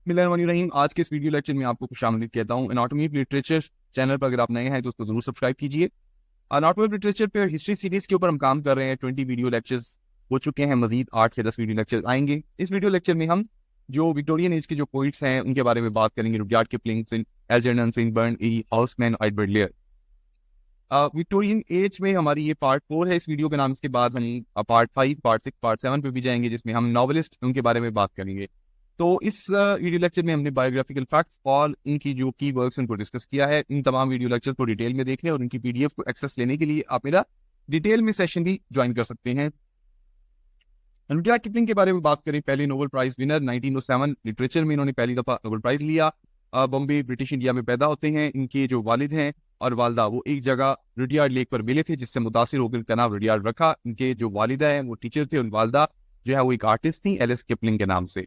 बिस्मिल्लाहिर्रहमानिर्रहीम। आज के इस वीडियो लेक्चर में आपको खुशामदीद कहता हूँ। एनाटॉमी ऑफ लिटरेचर चैनल पर अगर आप नए हैं तो उसको जरूर सब्सक्राइब कीजिए। एनाटॉमी ऑफ लिटरेचर पे हिस्ट्री सीरीज के ऊपर हम काम कर रहे हैं। 20 वीडियो लेक्चर्स हो चुके हैं, मजीद 8 या 10 वीडियो लेक्चर आएंगे। इस वीडियो लेक्चर में हम जो विक्टोरियन एज के जो पोइट्स हैं उनके बारे में बात करेंगे। Rudyard Kipling, Algernon, Swinburne, E Housman, Edward Lear. Victorian age में हमारी ये पार्ट 4 है इस वीडियो का नाम। इसके बाद हम पार्ट 5, पार्ट 6, पार्ट 7 पे भी जाएंगे, जिसमें हम नॉवलिस्ट उनके बारे में बात करेंगे। तो इस वीडियो लेक्चर में हमने बायोग्राफिकल फैक्ट्स और इनकी जो की वर्क्स उनको डिस्कस किया है। इन तमाम वीडियो लेक्चर को डिटेल में देखने और उनकी पीडीएफ को एक्सेस लेने के लिए आप मेरा डिटेल में सेशन भी ज्वाइन कर सकते हैं। रुडयार्ड किपलिंग के बारे में बात करें, पहले नोबेल प्राइज विनर 1907 लिटरेचर में इन्होंने पहली दफा नोबेल प्राइज लिया। बॉम्बे ब्रिटिश इंडिया में पैदा होते हैं। इनके जो वालिद हैं और वालदा वो एक जगह रुडयार्ड लेक पर मिले थे, जिससे मुतासिर होकर इनका नाम रुडयार्ड रखा। इनके जो वालिदा हैं वो टीचर थे और वालदा जो है वो एक आर्टिस्ट थी, एलिस किपलिंग के नाम से।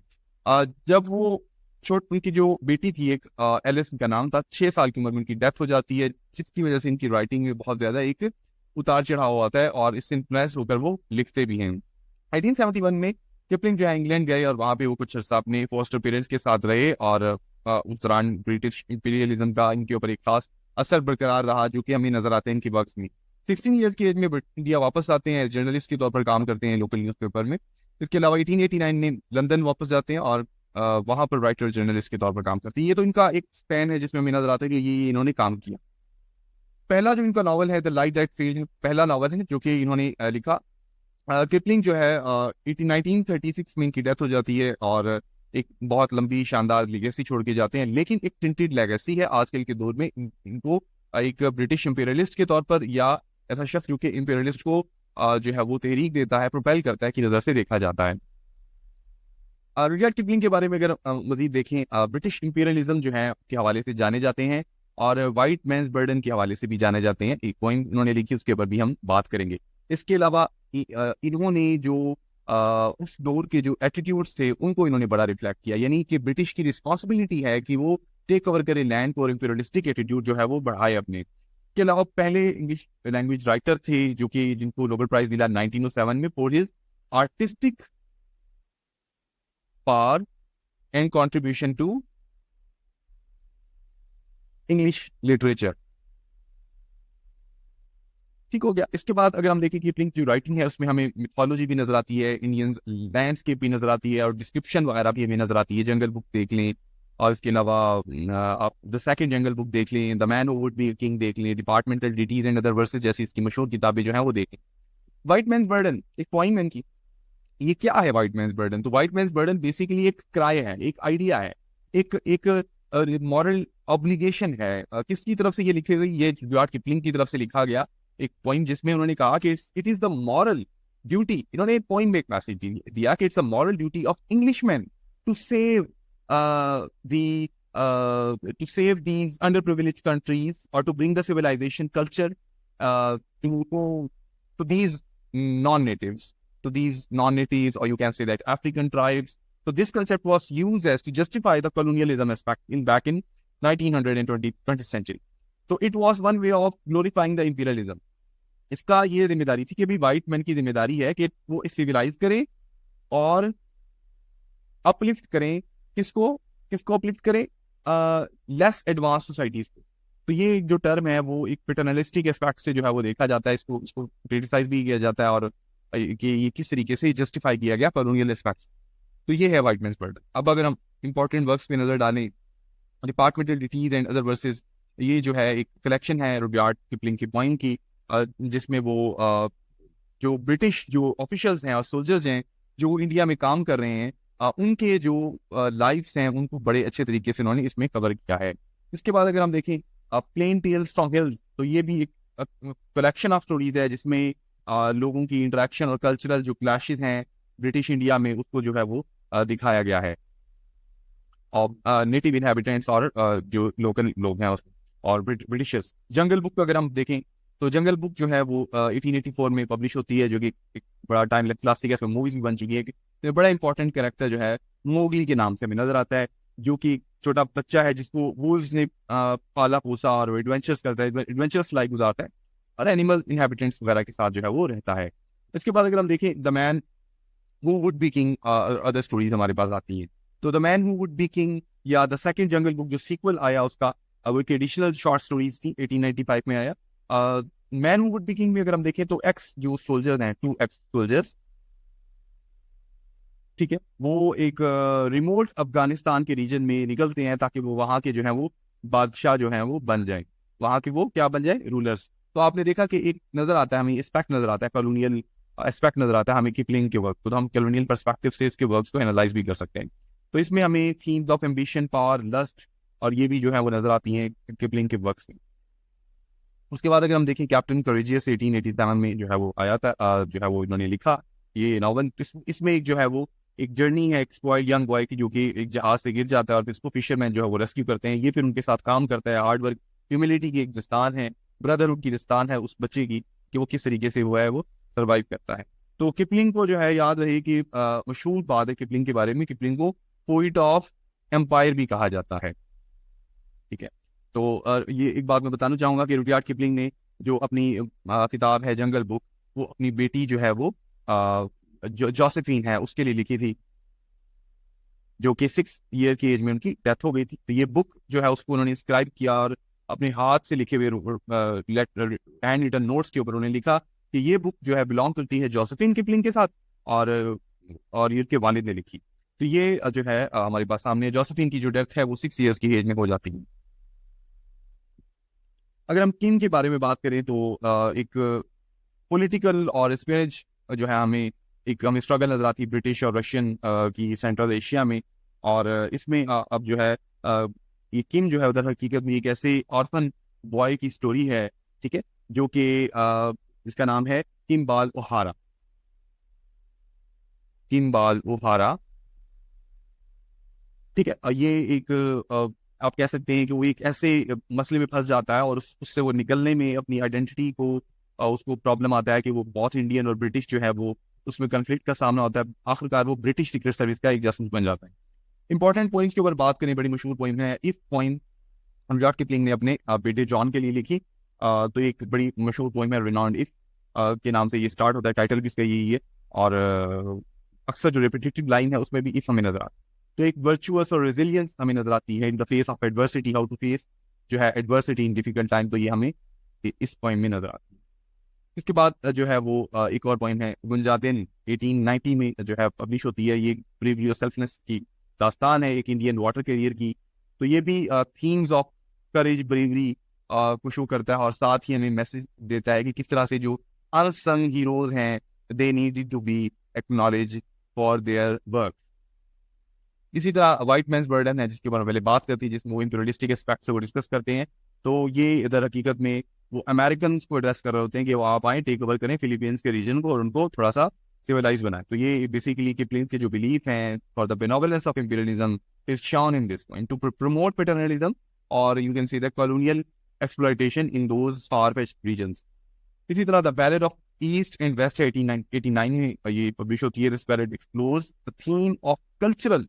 जब वो उनकी जो बेटी थी एक एलिस का नाम था, 6 साल की उम्र में उनकी डेथ हो जाती है, जिसकी वजह से इनकी राइटिंग में बहुत ज्यादा एक उतार चढ़ाव आता है और इससे इन्फ्लुएंस होकर वो लिखते भी हैं। 1871 में किपलिंग जो है इंग्लैंड गए और वहां पे वो कुछ अर्सा अपने फोस्टर पेरेंट्स के साथ रहे और उस दौरान ब्रिटिश इंपीरियलिज्म का इनके ऊपर एक खास असर बरकरार रहा, जो कि हमें नजर आते हैं इनकी वर्क्स में। 16 ईयर्स की एज में इंडिया वापस आते हैं, जर्नलिस्ट के तौर पर काम करते हैं लोकल न्यूज़पेपर में। इसके अलावा 1889 में लंदन वापस जाते हैं और वहां पर राइटर जर्नलिस्ट के तौर पर काम करते हैं। ये तो इनका एक स्पैन है जिसमें हमें नजर आता है कि ये इन्होंने काम किया। पहला जो इनका नॉवल है द लाइट दैट फेल्ड, पहला नॉवल है जो कि इन्होंने लिखा। किपलिंग जो है 1936 में इनकी डेथ हो जाती है और एक बहुत लंबी शानदार लेगेसी छोड़ के जाते हैं, लेकिन एक टिंटेड लेगेसी है। आजकल के दौर में इनको एक ब्रिटिश इंपीरियलिस्ट के तौर पर या ऐसा शख्स जो कि इंपीरियलिस्ट को जो है वो तहरीक देता है, प्रोपेल करता है की नजर से देखा जाता है। रुडयार्ड किपलिंग के बारे में अगर मजीद देखें, ब्रिटिश इंपीरियलिज्म जो है के हवाले से जाने जाते हैं और वाइट मैन्स बर्डन के हवाले से भी जाने जाते हैं। एक पोइम इन्होंने लिखी, उसके ऊपर भी हम बात करेंगे। इसके अलावा इन्होंने जो उस दौर के जो एटीट्यूड्स थे उनको इन्होंने बड़ा रिफ्लेक्ट किया, यानी कि ब्रिटिश की रिस्पॉन्सिबिलिटी है कि वो टेक ओवर करे लैंड को और इंपीरियलिस्टिक एटीट्यूड जो है वो बढ़ाए अपने। इसके अलावा पहले इंग्लिश लैंग्वेज राइटर थे जो कि जिनको नोबेल प्राइज मिला 1907 में for his artistic power and contribution to English literature. ठीक हो गया। इसके बाद अगर हम देखें कि किपलिंग जो राइटिंग है उसमें हमें मिथोलॉजी भी नजर आती है, इंडियन लैंडस्केप भी नजर आती है और डिस्क्रिप्शन वगैरह भी हमें नजर आती है। जंगल बुक देख लें और इसके अलावा आप द सेकंड जंगल बुक देख लें, the man who would be king देख लें, departmental duties and other versus जैसी इसकी मशहूर किताबें जो है वो देखें। व्हाइट मैन्स बर्डन एक पॉइंट है इनकी। ये क्या है व्हाइट मैन्स बर्डन? तो व्हाइट मैन्स बर्डन बेसिकली एक क्राई है, एक आइडिया है, एक मॉरल ऑब्लिगेशन है। किसकी तरफ से ये लिखी गई? ये रुडयार्ड किपलिंग की तरफ से लिखा गया एक पॉइंट जिसमें उन्होंने कहा कि it is the moral duty. इन्होंने एक पॉइंट में एक मैसेज दिया कि it's a moral duty of Englishman to save to save these underprivileged countries or to bring the civilization culture to these non-natives, or you can say that African tribes. So this concept was used as to justify the colonialism aspect back in 1900 and 20th century. तो it was one way of glorifying the imperialism. इसका ये जिम्मेदारी थी कि भाई white man की जिम्मेदारी है कि वो सिविलाइज करें और अपलिफ्ट करें। किसको अपलिफ्ट करें? लेस एडवांस सोसाइटीज को। तो ये जो टर्म है वो एक पैटर्नलिस्टिक एस्पेक्ट से जो है वो देखा जाता है, इसको क्रिटिसाइज भी किया जाता है और कि ये किस तरीके से जस्टिफाई किया गया कॉलोनियल एस्पेक्ट। तो ये है व्हाइट मैन्स बर्डन। अब अगर हम इंपॉर्टेंट वर्क्स पे नजर डालें, departmental duties and other versus, ये जो है एक कलेक्शन है रुडयार्ड किपलिंग की पॉइंट की, जिसमें वो जो ब्रिटिश जो ऑफिशियल्स हैं और सोल्जर्स हैं जो इंडिया में काम कर रहे हैं, उनके जो लाइफ्स हैं उनको बड़े अच्छे तरीके से उन्होंने इसमें कवर किया है। इसके बाद अगर हम देखें प्लेन टेल्स फ्रॉम हिल्स, तो ये भी एक कलेक्शन ऑफ स्टोरीज है जिसमें लोगों की इंटरेक्शन और कल्चरल जो क्लैशेस हैं ब्रिटिश इंडिया में उसको जो है वो दिखाया गया है, और नेटिव इनहेबिटेंट्स और जो लोकल लोग हैं उसमें और ब्रिटिशर्स। जंगल बुक अगर हम देखें तो जंगल बुक जो है वो 1884 में पब्लिश होती है, जो कि एक बड़ा टाइम क्लासिक है, इसमें मूवीज भी बन चुकी है। तो बड़ा इंपॉर्टेंट कैरेक्टर जो है मोगली के नाम से हमें नजर आता है, जो कि छोटा बच्चा है जिसको वुल्व्स ने पाला पोसा और एडवेंचर्स करता है, एडवेंचर्स लाइफ गुजारता है और एनिमल इनहेबिटेंट्स वगैरह के साथ जो है वो रहता है। इसके बाद अगर हम देखें the man who would be king, other stories हमारे पास आती हैं। तो the man who would be king या द सेकंड जंगल बुक जो सीक्वल आया उसका, वो एक एडिशनल शॉर्ट स्टोरीज थी, 1895 में आया। Man who would be king में अगर हम देखें तो एक्स जो सोल्जर्स हैं, 2 एक्स सोल्जर्स, ठीक है, वो एक रिमोट अफगानिस्तान के रीजन में निकलते हैं ताकि वो वहां के जो है वो बादशाह जो है वो बन जाए, वहां के वो क्या बन जाए, रूलर्स। तो आपने देखा कि एक नजर आता है हमें, एस्पेक्ट नजर आता है, कॉलोनियल एस्पेक्ट नजर आता है हमें किपलिंग के वर्क को, तो हम कॉलोनियल पर्सपेक्टिव से इसके वर्क्स को एनालाइज भी कर सकते हैं। तो इसमें हमें themes of ambition, power, lust और ये भी जो है वो नजर आती हैं किपलिंग के वर्क्स में। उसके बाद अगर हम देखें कैप्टन करेजियस 1887 में जो है वो आया था, जो है वो इन्होंने लिखा ये नॉवल। इसमें एक जो है वो एक जर्नी है एक स्पॉइल्ड यंग बॉय की, जो कि एक जहाज से गिर जाता है और फिर इसको फिशरमैन जो है वो रेस्क्यू करते हैं। ये फिर उनके साथ काम करता है, हार्ड वर्क, ह्यूमिलिटी की एक दस्तान है, ब्रदरहुड की दस्तान है उस बच्चे की कि वो किस तरीके से हुआ है वो सर्वाइव करता है। तो किपलिंग को जो है याद रहे कि मशहूर बात है किपलिंग के बारे में, किपलिंग को पोइट ऑफ एम्पायर भी कहा जाता है, ठीक है। तो ये एक बात मैं बताना चाहूंगा कि रुडयार्ड किपलिंग ने जो अपनी किताब है जंगल बुक, वो अपनी बेटी जो है वो जो जोसेफिन है उसके लिए लिखी थी, जो कि 6 ईयर की एज में उनकी डेथ हो गई थी। तो ये बुक जो है उसको उन्होंने स्क्राइब किया और अपने हाथ से लिखे हुए हैंड रिटन नोट्स के ऊपर उन्होंने लिखा कि ये बुक जो है बिलोंग करती है जोसेफिन किपलिंग के साथ, और ये उनके वालिद ने लिखी। तो ये जो है हमारे पास सामने जोसेफिन की जो डेथ है वो 6 ईयर्स की एज में हो जाती है। अगर हम किंग के बारे में बात करें तो एक पॉलिटिकल और स्पेनिश जो है हमें एक हमें स्ट्रगल नजर आती है ब्रिटिश और रशियन की सेंट्रल एशिया में। और इसमें अब जो है ये किंग जो है उधर हकीकत में एक ऐसे ऑर्फन बॉय की स्टोरी है, ठीक है, जो कि जिसका नाम है किम्बाल ओहारा। किम्बाल ओहारा, ठीक है। ये एक आप कह सकते हैं कि वो एक ऐसे मसले में फंस जाता है और उससे वो निकलने में अपनी आइडेंटिटी को उसको प्रॉब्लम आता है कि वो बहुत इंडियन और ब्रिटिश जो है वो उसमें कन्फ्लिक्ट का सामना होता है। आखिरकार वो ब्रिटिश सीक्रेट सर्विस का एक जासूस बन जाता है। इंपॉर्टेंट पॉइंट्स के ऊपर बात करें, बड़ी मशहूर पॉइंट है इफ पॉइंट, रुडयार्ड किपलिंग ने अपने बेटे जॉन के लिए लिखी। तो एक बड़ी मशहूर पोइम है रिनाउंड इफ के नाम से ये स्टार्ट होता है, टाइटल भी इसका यही है। और अक्सर जो रिपीटेटिव लाइन है उसमें भी इफ हमें नजर आता है। तो एक वर्चुअस और रेजिलियंस हमें नजर आती है in the face of adversity, how to face जो है एडवर्सिटी इन डिफिकल्ट टाइम, तो ये हमें इस पोइम में नजर आती है। इसके बाद जो है वो एक और पॉइंट है गुंजादिन 1890 में जो है पब्लिश होती है। ये ब्रेवरी और सेल्फनेस की दास्तान है एक इंडियन वाटर कैरियर की। तो ये भी थीम्स ऑफ करेज, ब्रेवरी को शो करता है और साथ ही हमें मैसेज देता है कि किस तरह से जो अनसंग हीरोज हैं they need to be acknowledge for their work. इसी तरह व्हाइट मैन्स बर्डन है जिसके बारे में पहले बात करती है, जिसमें वो इंपीरियलिस्टिक एस्पेक्ट से वो डिस्कस करते हैं। तो ये इधर हकीकत में वो अमेरिकन को एड्रेस कर रहे होते हैं कि वो आप आए, टेक ओवर करें फिलीपींस के रीजन को और उनको थोड़ा सा सिविलाइज बनाए। तो ये बेसिकली किपलिंग के जो बिलीफ हैं for the benevolence of imperialism is shown in this point to promote paternalism और you can see the colonial exploitation in those far fetched reasons. इसी तरह the ballad of East and West 1889 में ये publish होती है। This ballad explores the theme of cultural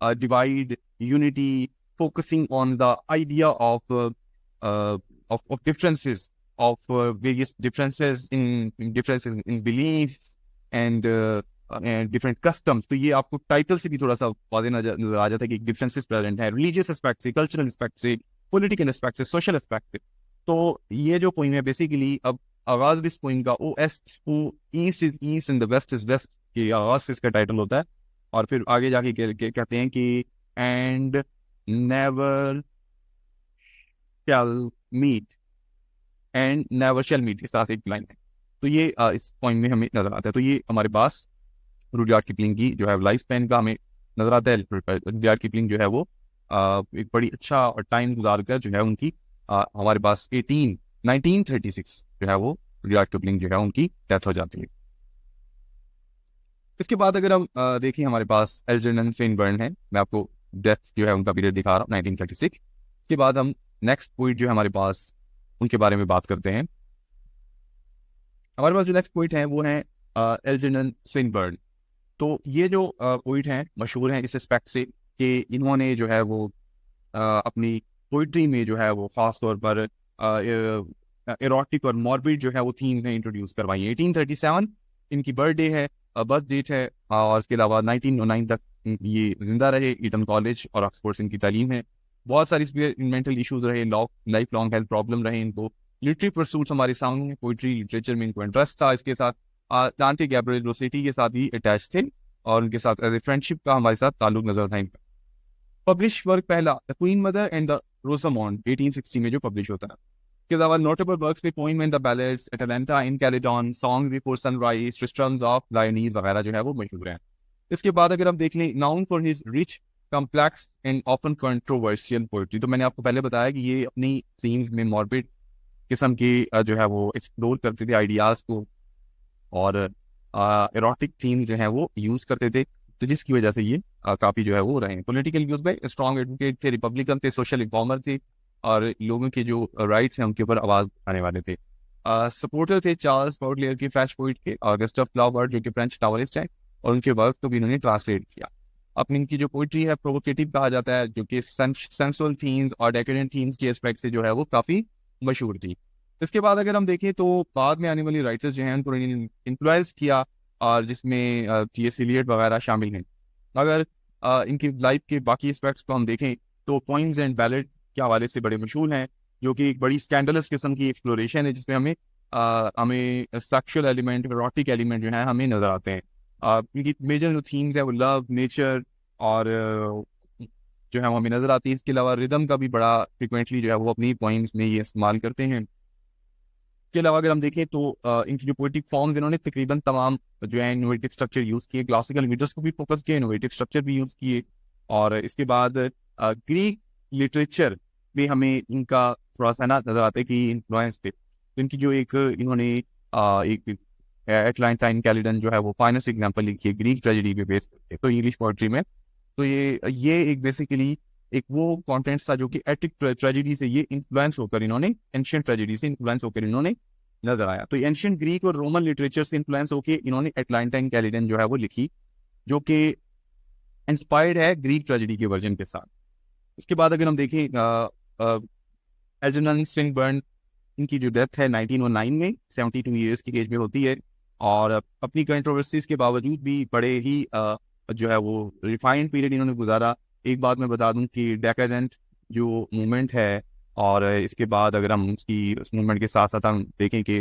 divide, unity, focusing on the idea of differences, of various differences in beliefs and different customs। तो ये आपको title से भी थोड़ा सा वाज़ेह नजर आ जाता है कि डिफरेंसेस प्रेजेंट है रिलीजियस एस्पेक्ट से, कल्चरल एस्पेक्ट से, पॉलिटिकल एस्पेक्ट से, सोशल एस्पेक्ट से। तो ये जो पोइम है बेसिकली अब आगाज इस पोइम का O East is East and the West is West के आगाज से इसका टाइटल होता है। और फिर आगे जाके कहते हैं कि and never shall meet, and never shall meet, इस तरह से एक लाइन है। तो ये इस पॉइंट में हमें नजर आता है। तो ये हमारे पास रुडयार्ड किपलिंग की जो है लाइफ स्पैन का हमें नजर आता है। रुडयार्ड किपलिंग जो है वो एक बड़ी अच्छा और टाइम गुजार कर जो है उनकी हमारे पास 1936 जो है वो रुडयार्ड किपलिंग जो है उनकी डेथ हो जाती है। इसके बाद अगर हम देखें हमारे पास एल्जर्नन फेनबर्न है, मैं आपको डेथ जो है उनका पीरियड दिखा रहा हूँ 1936। के बाद हम नेक्स्ट पोइट जो है हमारे पास उनके बारे में बात करते हैं। हमारे पास जो नेक्स्ट पोइट है वो है एल्जर्नन फेनबर्न। तो ये जो पोइट हैं मशहूर हैं इस एस्पेक्ट से कि इन्होंने जो है वो अपनी पोइट्री में जो है वो खास तौर पर एरोटिक और मॉर्बिड जो है वो थीम है इंट्रोड्यूस करवाई है। 1837 इनकी बर्थडे है, बर्थ डेट है। और इसके अलावा 1909 तक ये जिंदा रहे। ईटन कॉलेज और ऑक्सफोर्ड से इनकी तालीम है। बहुत सारी मेंटल इश्यूज रहे, लाइफ लॉन्ग हेल्थ प्रॉब्लम रहे इनको। लिटरेरी परसूट्स हमारे सामने हैं, पोइट्री लिटरेचर में इनको इंटरेस्ट था। इसके साथ डांटे गैब्रियल रोसेटी के साथ ही अटैच थे और उनके साथ फ्रेंडशिप का हमारे साथ ताल्लुक नजर था इनका। पब्लिश वर्क पहला the Queen Mother and the Rosamond 1860 में जो पब्लिश होता है। इसके अलावा नोटेबल वर्क्स में poem and the ballads, Atalanta in Calydon, song before sunrise, Tristram's of Lyonesse वगैरह जो है वो मशहूर हैं। इसके बाद अगर हम देख लें, noun for his rich complex and often controversial poetry, तो मैंने आपको पहले बताया कि ये अपनी थीम्स में मॉर्बिड किस्म की जो है वो एक्सप्लोर करते थे आइडियाज को, और एरोटिक थीम जो है वो यूज करते थे, तो जिसकी वजह से ये काफी जो है वो रहे। पॉलिटिकल व्यूज में स्ट्रॉन्ग एडवोकेट थे, रिपब्लिकन थे, सोशल इन्फॉर्मर थे, और लोगों के जो राइट्स हैं उनके ऊपर आवाज उठाने वाले थे। सपोर्टर थे चार्ल्स बॉडलेयर के, फ्रेंच पोइट के, और गस्टव फ्लाubert जो कि फ्रेंच नॉवलिस्ट हैं, और उनके वर्क को भी इन्होंने ट्रांसलेट किया। अपनी इनकी जो पोइट्री है प्रोवोकेटिव कहा जाता है, जो कि सेंसुअल थीम्स और डेकेडेंट थीम्स के एस्पेक्ट से जो है वो काफी मशहूर थी। इसके बाद अगर हम देखें तो बाद में आने वाली राइटर्स जो हैं उनको इन्फ्लुएंस किया, और जिसमें टी.एस. इलियट वगैरह शामिल हैं। अगर इनकी लाइफ के बाकी एस्पेक्ट्स को हम देखें तो पोइम्स एंड बैलेड के हवाले से बड़े मशहूर हैं, जो कि एक बड़ी स्कैंडलस किस्म की एक्सप्लोरेशन है, जिसमें हमें सेक्सुअल एलिमेंट, एरोटिक एलिमेंट जो है हमें नजर आते हैं। इनकी मेजर जो थीम्स है वो लव, नेचर और जो है वो हमें नजर आती है। इसके अलावा रिदम का भी बड़ा फ्रिक्वेंटली जो है वो अपनी पोइम्स में ये इस्तेमाल करते हैं। इसके अलावा अगर हम देखें तो इनकी जो पोइटिक फॉर्म्स, इन्होंने तकरीबन तमाम जो है इनोवेटिव स्ट्रक्चर यूज किए, क्लासिकल मीटर्स को भी फोकस किया, इनोवेटिव स्ट्रक्चर भी यूज किए। और इसके बाद ग्रीक लिटरेचर में हमें इनका थोड़ा सा ना नजर आता है कि इन्फ्लुएंस थे। तो इनकी जो एक इन्होंने एक एटलांटा इन कैलिडन जो है वो फाइनेस्ट एग्जाम्पल लिखी है ग्रीक ट्रेजेडी पे बेस करके, तो इंग्लिश पोइट्री में। तो ये एक बेसिकली एक वो कंटेंट था जो कि एटिक ट्रेजेडी से ये इन्फ्लुएंस होकर इन्होंने, एंशिएंट ट्रेजेडी से इन्फ्लुएंस होकर इन्होंने नजर आया। तो एंशिएंट ग्रीक और रोमन लिटरेचर से इन्फ्लुएंस होकर इन्होंने एटलांटा इन कैलिडन जो है वो लिखी, जो कि इंस्पायर्ड है ग्रीक ट्रेजेडी के वर्जन के साथ। उसके बाद अगर हम देखें एल्जर्नन स्विनबर्न, इनकी जो डेथ है 1909 में, 72 ईयर्स की एज में होती है, और अपनी कंट्रोवर्सीज के बावजूद भी बड़े ही जो है वो रिफाइंड पीरियड इन्होंने गुजारा। एक बात मैं बता दूं कि डेकाडेंट जो मूवमेंट है, और इसके बाद अगर हम उस मूवमेंट के साथ साथ हम देखें कि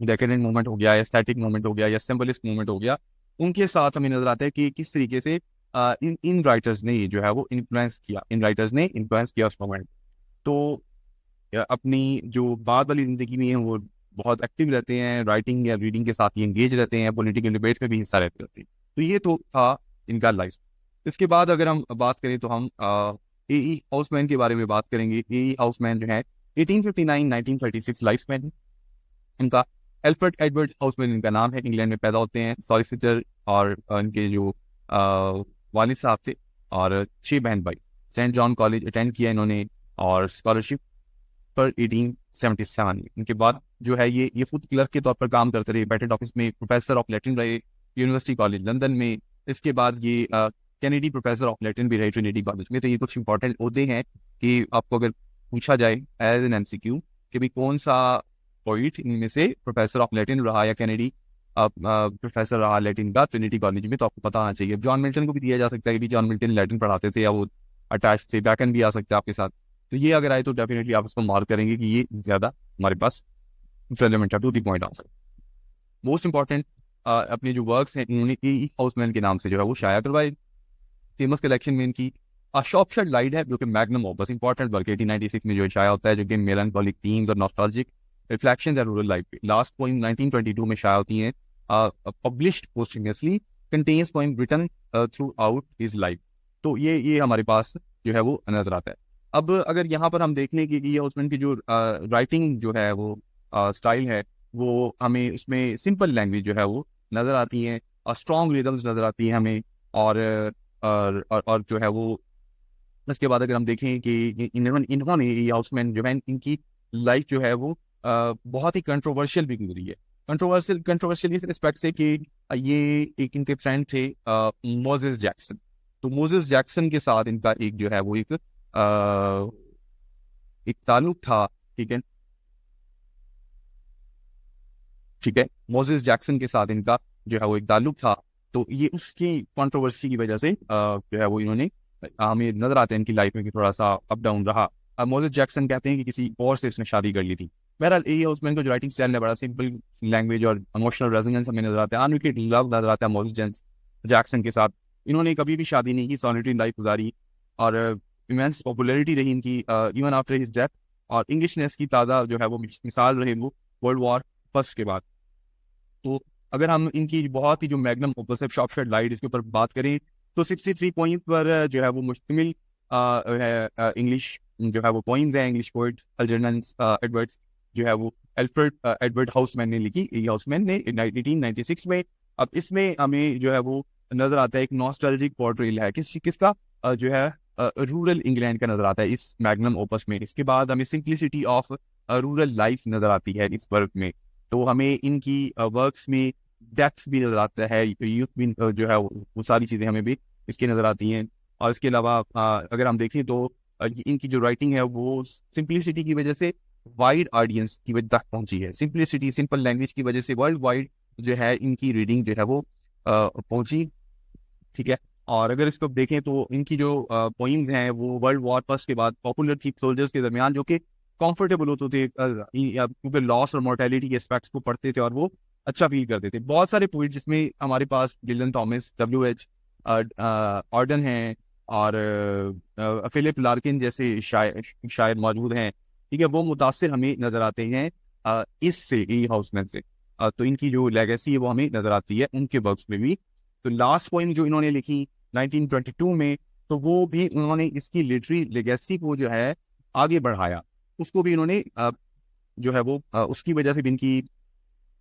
डेकाडेंट मूवमेंट हो गया, या स्टैटिक मूवमेंट हो गया, या सिंबलिस्ट मूवमेंट हो गया, उनके साथ हमें नजर आता है कि किस तरीके से इन राइटर्स ने जो है वो इन्फ्लुएंस किया, इन राइटर्स ने इन्फ्लुएंस किया उस मूवमेंट। तो अपनी जो बाद वाली जिंदगी में है वो बहुत एक्टिव रहते हैं, राइटिंग या रीडिंग के साथ ही एंगेज रहते हैं, पॉलिटिकल डिबेट में भी हिस्सा रहते हैं। तो ये तो था इनका लाइफ। इसके बाद अगर हम बात करें तो हम ए.ई. हाउसमैन के बारे में बात करेंगे। ए.ई. हाउसमैन जो है 1859-1936 लाइफ मैन है इनका। एल्फ्रेड एडवर्ड हाउसमैन इनका नाम है, इंग्लैंड में पैदा होते हैं, सॉलिसिटर, और इनके जो वालिद साहब थे, और 6 बहन भाई। सेंट जॉन कॉलेज अटेंड किया इन्होंने, और स्कॉलरशिप पर 1877। इनके बाद जो है ये खुद क्लर्क के तौर पर काम करते रहे, पेटेंट ऑफिस में प्रोफेसर ऑफ लैटिन रहे यूनिवर्सिटी कॉलेज लंदन में। इसके बाद ये कैनेडी प्रोफेसर ऑफ लैटिन भी रहे ट्रिनिटी कॉलेज में। तो ये कुछ इंपॉर्टेंट होते हैं कि आपको अगर पूछा जाए एज एन एमसीक्यू कि भी कौन सा पोइट इनमें से प्रोफेसर ऑफ लैटिन रहा या कैनेडी प्रोफेसर रहा लैटिन का ट्रिनिटी कॉलेज में, तो आपको पता होना चाहिए। जॉन मिल्टन को भी दिया जा सकता है कि जॉन मिल्टन लैटिन पढ़ाते थे, या वो अटैच थे। बैकन भी आ सकता है आपके साथ। तो ये अगर आए तो डेफिनेटली आप उसको मार्क करेंगे कि ये ज्यादा हमारे पास रेलेवेंट है, to the point answer. Most important अपने जो वर्क्स हैं इन्होंने ए.ई. हाउसमैन के नाम से जो है वो शाया करवाए। फेमस कलेक्शन में इनकी शॉर्पशट लाइट है, जो कि मैग्नम ऑपस इंपॉर्टेंट वर्क 1896 में जो शाया होता है, जो कि मेलैंकोलिक थीम्स और नॉस्टैल्जिक रिफ्लेक्शंस है रूरल लाइफ पे। लास्ट पोइम 1922 में शाया होती हैं, published posthumously, contains poem written throughout his life. तो ये हमारे पास जो है वो नजर आता है। अब अगर यहाँ पर हम देख लें कि ये हाउसमैन की जो राइटिंग जो है वो स्टाइल है, वो हमें उसमें सिंपल लैंग्वेज जो है वो नजर आती है, और स्ट्रॉन्ग रिदम्स नजर आती है हमें, और जो है वो उसके बाद अगर हम देखें कि इन्होंने ये हाउसमैन जो है इनकी लाइफ जो है वो बहुत ही कंट्रोवर्शियल भी गुजरी है। कंट्रोवर्शियल इस रिस्पेक्ट से कि ये एक इनके फ्रेंड थे मोजेस जैक्सन। तो मोजेस जैक्सन के साथ इनका एक जो है वो एक ताल्लुक था, ठीक है, मोजेस जैक्सन के साथ इनका जो है वो एक ताल्लुक था। तो ये उसकी कंट्रोवर्सी की वजह से जो है वो इन्होंने हमें नजर आते हैं इनकी लाइफ में कि थोड़ा सा अप डाउन रहा। मोजेस जैक्सन कहते हैं कि किसी और से उसने शादी कर ली थी। बहरहाल ये उसमें जो राइटिंग स्टाइल है बड़ा सिंपल लैंग्वेज और इमोशनल रेजोनेंस हमें नजर आता है। अनविकेट लव नजर आता है मोजेस जैक्सन के साथ। इन्होंने कभी भी शादी नहीं की, सॉलिटरी लाइफ गुजारी और इमेंस पॉपुलैरिटी रही इनकी इवन आफ्टर हिज डेथ। और इंग्लिशनेस की ताज़ा जो है वो मिसाल रहे वो वर्ल्ड वॉर फर्स्ट के बाद। तो अगर हम इनकी बहुत ही जो मैग्नम ओपस है शॉर्ट शेड लाइट इसके ऊपर बात करें तो 63 पॉइंट पर जो है वो मुश्तमिल है इंग्लिश जो है वो पॉइंट्स हैं। इंग्लिश पोइट अल्जर्नन एडवर्ड्स जो है वो एल्फ्रेड एडवर्ड हाउसमैन ने लिखी, हाउसमैन ने 1896 में। अब इसमें हमें जो है वो नजर आता है एक नॉस्टैल्जिक पोर्ट्रेल है किसका जो है रूरल इंग्लैंड का नजर आता है इस मैग्नम ओपस में। इसके बाद हमें सिंप्लिसिटी ऑफ रूरल लाइफ नजर आती है इस वर्क में। तो हमें इनकी वर्क्स में डेप्थ भी नजर आता है, यूथ भी जो है वो सारी चीज़ें हमें भी इसकी नजर आती हैं। और इसके अलावा अगर हम देखें तो इनकी जो राइटिंग है वो सिंप्लिसिटी की वजह से वाइड ऑडियंस की वजह तक पहुंची है। सिंप्लिसिटी सिंपल लैंग्वेज की वजह से वर्ल्ड वाइड जो है इनकी रीडिंग जो है वो पहुंची। ठीक है। और अगर इसको देखें तो इनकी जो पोइम्स हैं वो वर्ल्ड वॉर फर्स्ट के बाद पॉपुलर थी सोल्जर्स के दरमियान जो कि कंफर्टेबल होते थे क्योंकि लॉस और मोर्टेलिटी के एस्पेक्ट्स को पढ़ते थे और वो अच्छा फील करते थे। बहुत सारे पोइट जिसमें हमारे पास डिलन थॉमस, WH ऑर्डन हैं और फिलिप लार्किन जैसे शायर मौजूद हैं। ठीक है, वो मुतासिर हमें नजर आते हैं इससे ई हाउसमैन से। तो इनकी जो लेगेसी है वो हमें नजर आती है उनके वर्क्स में भी। तो लास्ट पोइम जो इन्होंने लिखी 1922 में, तो वो भी उन्होंने इसकी लिटरेरी लेगेसी को जो है आगे बढ़ाया। उसको भी इन्होंने जो है वो उसकी वजह से भी इनकी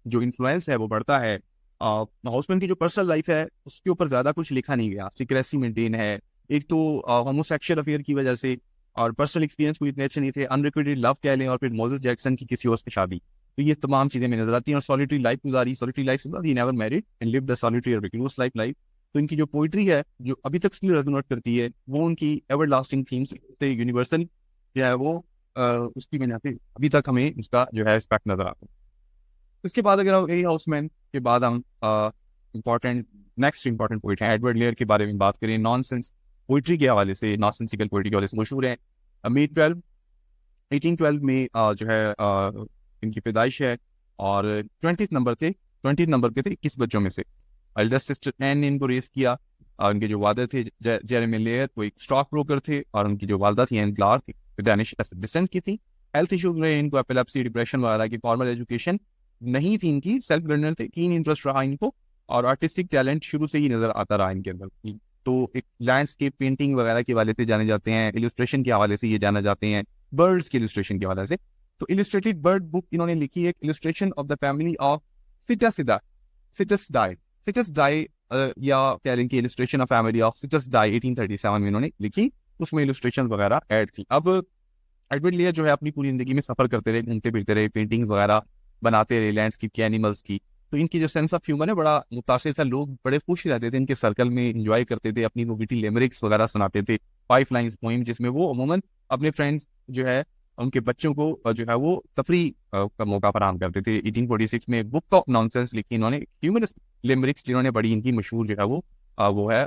जो इन्फ्लुएंस है वो बढ़ता है। हाउसमैन की जो पर्सनल लाइफ है उसके ऊपर ज्यादा कुछ लिखा नहीं गया, सीक्रेसी मेंटेन है। एक तो होमोसेक्सुअल अफेयर की वजह से और पर्सनल एक्सपीरियंस कोई इतने अच्छे नहीं थे, अनरिक्वेटेड लव कह लें और फिर मोजेस जैक्सन की किसी और से शादी। तो ये तमाम चीजें में नजर आती हैं। और सॉलिटरी लाइफ गुजारी, solitary life he never married and live the solitary और रिक्लूस लाइफ। तो इनकी जो पोइट्री है जो अभी तक स्टिल रेजोनेट करती है वो उनकी एवरलास्टिंग थीम्स से यूनिवर्सल जो है वो उसकी वजह से अभी तक हमें उसका जो है रिस्पेक्ट नजर आता है। इसके बाद अगर हम ए हाउसमैन के बाद हम नेक्स्ट इंपॉर्टेंट पोइट है एडवर्ड लेयर के बारे में बात करें। नॉनसेंस पोइट्री के हवाले से, नॉनसेंसिकल पोइट्री के हवाले से मशहूर है। मई 1812 में जो है इनकी पैदाइश है और 20th नंबर पे थे 21 बच्चों में से। एल्डर सिस्टर एन ने इनको रेस किया और उनके जो वादर थे जेरेमी लेयर वो एक स्टॉक ब्रोकर थे और उनकी जो वालदा थी एन क्लार्क डेनिश डिसेंट की थी। हेल्थ इशूज रहे इनको, एपिलेप्सी, डिप्रेशन वगैरह की। फॉर्मल एजुकेशन नहीं थी इनकी, सेल्फ लर्नर थे, कीन इंटरेस्ट रहा इनको और आर्टिस्टिक टैलेंट शुरू से ही नजर आता रहा इनके अंदर। तो एक लैंडस्केप पेंटिंग वगैरह के हवाले से जाने जाते हैं, इलस्ट्रेशन के हवाले से ये जाना जाते हैं, बर्ड्स के इलस्ट्रेशन के हवाले से। तो इलस्ट्रेटेड बर्ड बुक इन्होंने लिखी है, illustration of the family of Psittacidae या कह लें कि illustration of family of Psittacidae 1837 में इन्होंने लिखी। उसमें इलस्ट्रेशन वगैरह ऐड थी। अब एडवर्ड लेयर जो है अपनी पूरी जिंदगी में सफर करते रहे, घूमते फिरते रहे, पेंटिंग्स वगैरह बनाते रहे लैंडस्केप की, एनिमल्स की। तो इनकी जो सेंस ऑफ ह्यूमर है बड़ा मुतासिर था, लोग बड़े खुश रहते थे इनके सर्कल में, एंजॉय करते थे, अपनी विटी लिमरिक्स वगैरह सुनाते थे, 5 लाइन्स पोइम जिसमें वो अमूमन अपने फ्रेंड्स जो है उनके बच्चों को जो है वो तफरी का मौका फराहम करते थे। 1846 में बुक ऑफ नॉनसेंस लिखी इन्होंने, ह्यूमरस लिमरिक्स जिन्होंने बड़ी इनकी मशहूर जो है वो है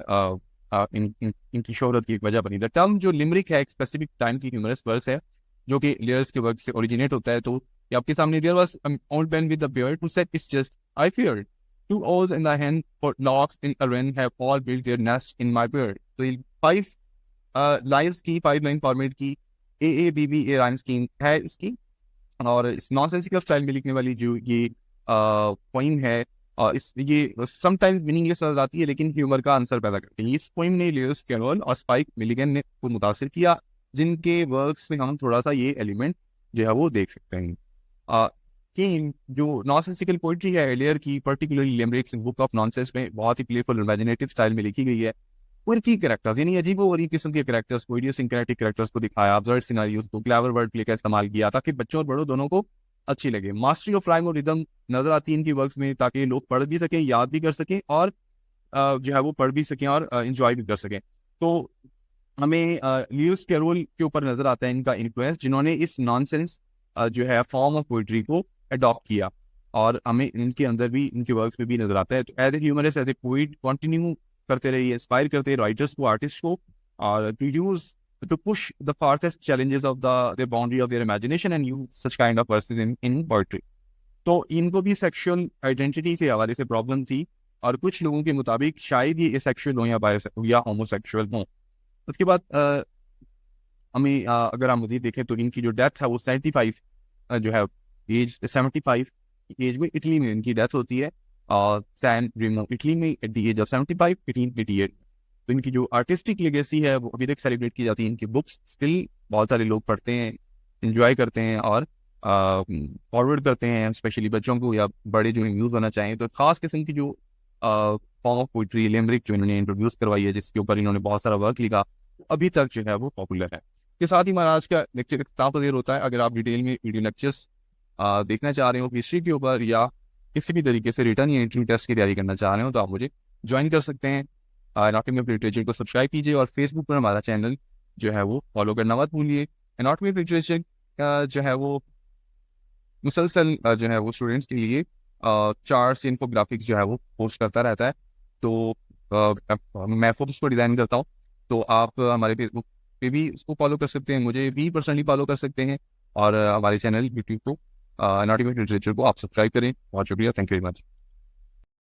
इनकी शोहरत की एक वजह बनी। द टर्म जो लिमरिक है एक स्पेसिफिक टाइम की ह्यूमरस वर्स है जो कि लेयर्स के वर्क से ओरिजिनेट होता है। तो ये आपके सामने there was an old man with a beard who said it's just I feared 2 owls in the hen for logs in a wren have all built their nest in my beard। तो ये 5 lines की 5 line format की AABB rhyme scheme है इसकी। और इस nonsensical style में लिखने वाली जो ये पोइम है ये समटाइम्स मीनिंगलेस नजर आती है लेकिन ह्यूमर का आंसर पैदा करती है। इस पोइम ने लेविस कैरोल और स्पाइक मिलिगन ने को मुतासिर किया, जिनके वर्क्स में हम थोड़ा सा ये एलिमेंट जो है वो देख सकते हैं कि जो नॉनसेंसिकल पोइट्री है लेयर की, पर्टिकुलरली लिमरिक्स बुक ऑफ नॉनसेंस में बहुत ही प्लेफुल इमेजिनेटिव स्टाइल में लिखी गई है। उनकी कैरेक्टर्स यानी अजीबो-गरीब किस्म के कैरेक्टर्स को, इडियोसिंक्रेटिक कैरेक्टर्स को दिखाया, अब्सर्ड सिनेरियोस को, क्लेवर वर्ड प्ले का इस्तेमाल किया ताकि बच्चों और बड़ों दोनों को अच्छी लगे। मास्टरी ऑफ राइम और रिदम नजर आती है इनकी वर्क्स में ताकि लोग पढ़ भी सकें, याद भी कर सकें और जो है वो पढ़ भी सकें और इंजॉय भी कर सकें। तो हमें ल्यूइस कैरोल के ऊपर नजर आता है इनका इन्फ्लुएंस, जिन्होंने इस नॉनसेंस जो है फॉर्म ऑफ पोइट्री को अडॉप्ट किया। और हमें इनके अंदर भी, इनके वर्क्स में भी नजर आता है। तो as a humanist, as a poet, continue करते रहिए, इंस्पायर करते हैं राइटर्स को, आर्टिस्ट को, और to use to push the farthest challenges of the boundary of their imagination and use such kind of verses in poetry. तो इनको भी सेक्सुअल आइडेंटिटी से हवाले से प्रॉब्लम थी, और कुछ लोगों के मुताबिक शायद ये सेक्सुअल हो या होमोसेक्सुअल हो। उसके बाद हमें अगर हम मज़ीद देखें तो इनकी जो डेथ है वो 75 जो है एज 75 एज में इटली में इनकी डेथ होती है, और सैन रेमो इटली में एट द एज ऑफ 75 1888। तो इनकी जो आर्टिस्टिक लेगेसी है वो अभी तक सेलिब्रेट की जाती है। इनकी बुक्स स्टिल बहुत सारे लोग पढ़ते हैं, इंजॉय करते हैं और फॉरवर्ड करते हैं, स्पेशली बच्चों को या बड़े जो यूज़ होना चाहें। तो खास किस्म की जो फॉर्म ऑफ पोइट्री लिमरिक जो इन्होंने इंट्रोड्यूस करवाई है, जिसके ऊपर इन्होंने बहुत सारा वर्क लिखा, अभी तक जो है वो पॉपुलर है। के साथ ही हमारा आज का लेक्चर इख्तिताम पज़ीर होता है। अगर आप डिटेल में वीडियो लेक्चर्स देखना चाह रहे हो हिस्ट्री के ऊपर, या किसी भी तरीके से रिटर्न या इंटरव्यू टेस्ट की तैयारी करना चाह रहे हो, तो आप मुझे ज्वाइन कर सकते हैं। एनाटॉमी ऑफ लिटरेचर को सब्सक्राइब कीजिए, और फेसबुक पर हमारा चैनल जो है वो फॉलो करना मत भूलिए। एनाटॉमी ऑफ लिटरेचर जो है वो मुसलसल जो है वो स्टूडेंट्स के लिए चार्ट्स, इन्फोग्राफिक्स जो है वो पोस्ट करता रहता है। तो मैं फोटोज को डिज़ाइन करता हूँ, तो आप हमारे फेसबुक पे भी उसको फॉलो कर सकते हैं, मुझे भी पर्सनली फॉलो कर सकते हैं, और हमारे चैनल यूट्यूब को एनाटॉमी ऑफ लिटरेचर को आप सब्सक्राइब करें। बहुत शुक्रिया, थैंक यू वेरी मच।